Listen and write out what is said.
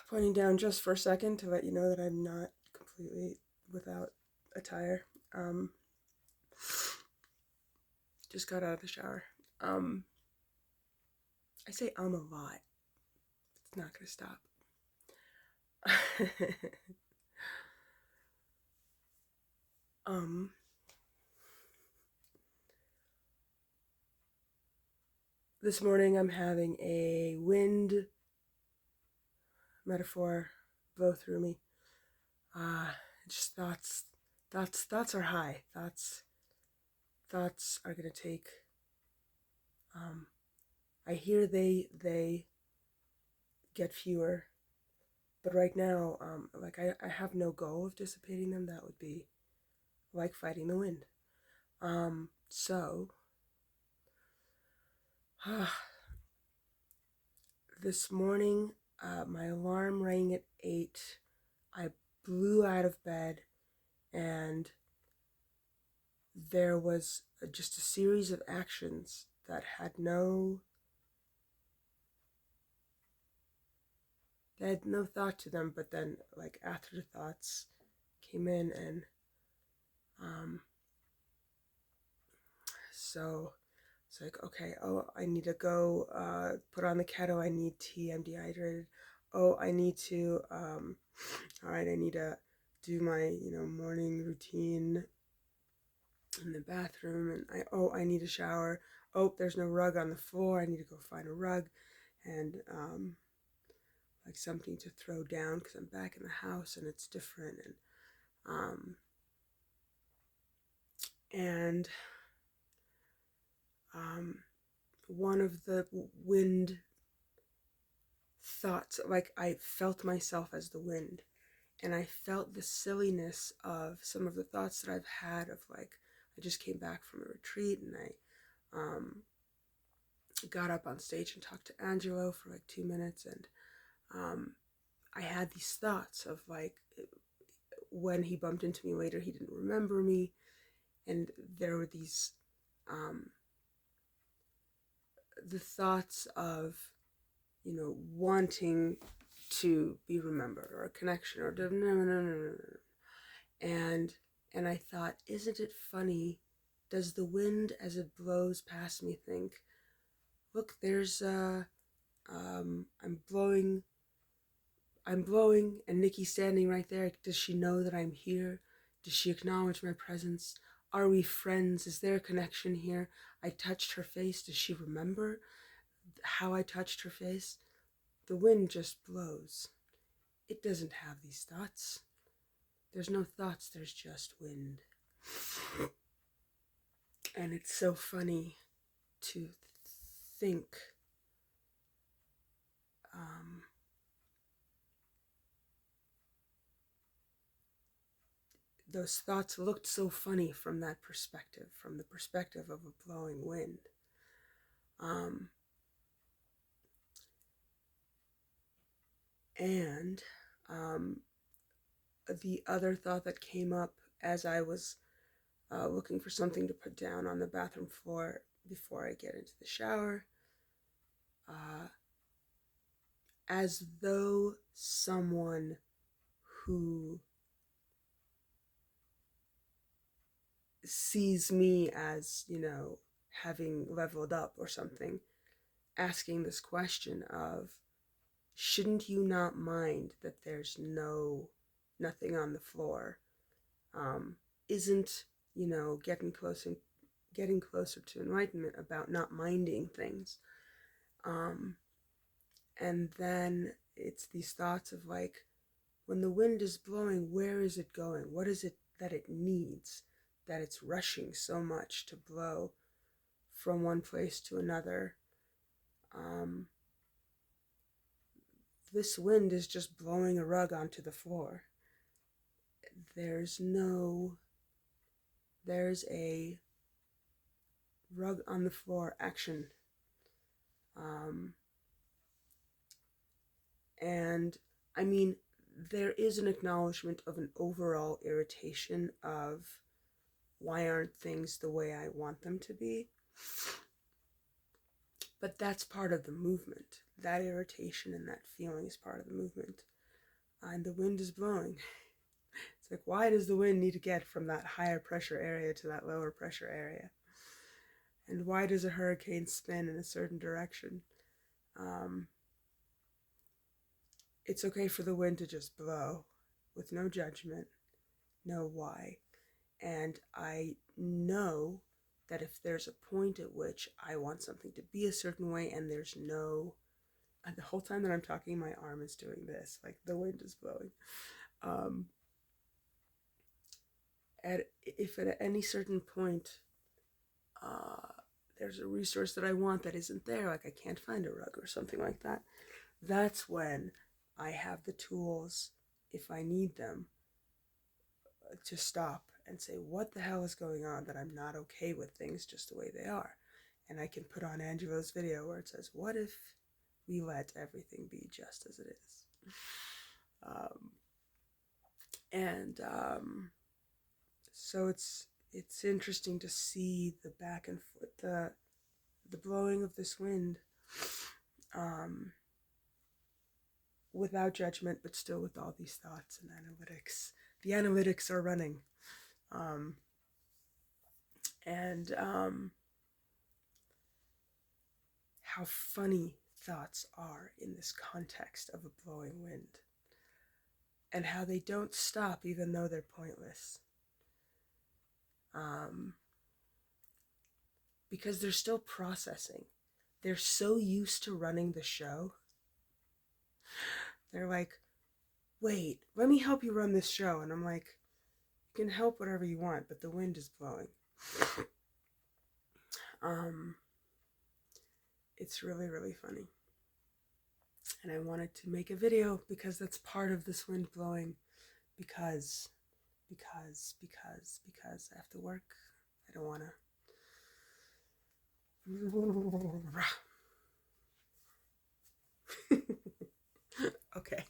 Pointing down just for a second to let you know that I'm not completely without attire. Um, just got out of the shower. Um, I say a lot. It's not gonna stop. um, this morning I'm having a wind metaphor blow through me. Uh, just thoughts are high. Thoughts are gonna take. Um, I hear they get fewer, but right now, like I have no goal of dissipating them. That would be like fighting the wind. So this morning, my alarm rang at 8. I blew out of bed, and there was just a series of actions that had no thought to them, but then like afterthoughts came in, and um, so it's like, okay, oh, I need to go put on the kettle. I need tea. I'm dehydrated. Oh, I need to, all right, I need to do my, morning routine in the bathroom. And I need a shower. Oh, there's no rug on the floor. I need to go find a rug and, like something to throw down because I'm back in the house and it's different. Um, and, um, one of the wind thoughts, like I felt myself as the wind, and I felt the silliness of some of the thoughts that I've had of like, I just came back from a retreat and I got up on stage and talked to Angelo for like 2 minutes, and I had these thoughts of like, when he bumped into me later, he didn't remember me, and there were these the thoughts of, wanting to be remembered or a connection or no, no, no, no, no, no. and and I thought, isn't it funny? Does the wind as it blows past me think, look, there's I'm blowing, and Nikki's standing right there. Does she know that I'm here? Does she acknowledge my presence? Are we friends? Is there a connection here? I touched her face. Does she remember how I touched her face? The wind just blows. It doesn't have these thoughts. There's no thoughts, there's just wind. And it's so funny to think um, those thoughts looked so funny from that perspective, from the perspective of a blowing wind. Um, and the other thought that came up as I was looking for something to put down on the bathroom floor before I get into the shower, uh, as though someone who sees me as, having leveled up or something, asking this question of, shouldn't you not mind that there's nothing on the floor? Isn't, getting closer to enlightenment about not minding things? And then it's these thoughts of like, when the wind is blowing, where is it going? What is it that it needs, that it's rushing so much to blow from one place to another? This wind is just blowing a rug onto the floor. There's a rug on the floor action. And I mean, there is an acknowledgement of an overall irritation of, why aren't things the way I want them to be? But that's part of the movement. that irritation and that feeling is part of the movement. And the wind is blowing. It's like, why does the wind need to get from that higher pressure area to that lower pressure area? And why does a hurricane spin in a certain direction? It's okay for the wind to just blow with no judgment, no why. And I know that if there's a point at which I want something to be a certain way and there's no, and the whole time that I'm talking, my arm is doing this, like the wind is blowing. If at any certain point there's a resource that I want that isn't there, like I can't find a rug or something like that, that's when I have the tools, if I need them, to stop and say, what the hell is going on that I'm not okay with things just the way they are? And I can put on Angelo's video where it says, what if we let everything be just as it is? So it's interesting to see the back and forth, the blowing of this wind, without judgment, but still with all these thoughts and analytics. The analytics are running. How funny thoughts are in this context of a blowing wind, and how they don't stop even though they're pointless. Because they're still processing. They're so used to running the show. They're like, wait, let me help you run this show. And I'm like, you can help whatever you want, but the wind is blowing. It's really, really funny. And I wanted to make a video because that's part of this wind blowing. Because I have to work. I don't want to. Okay.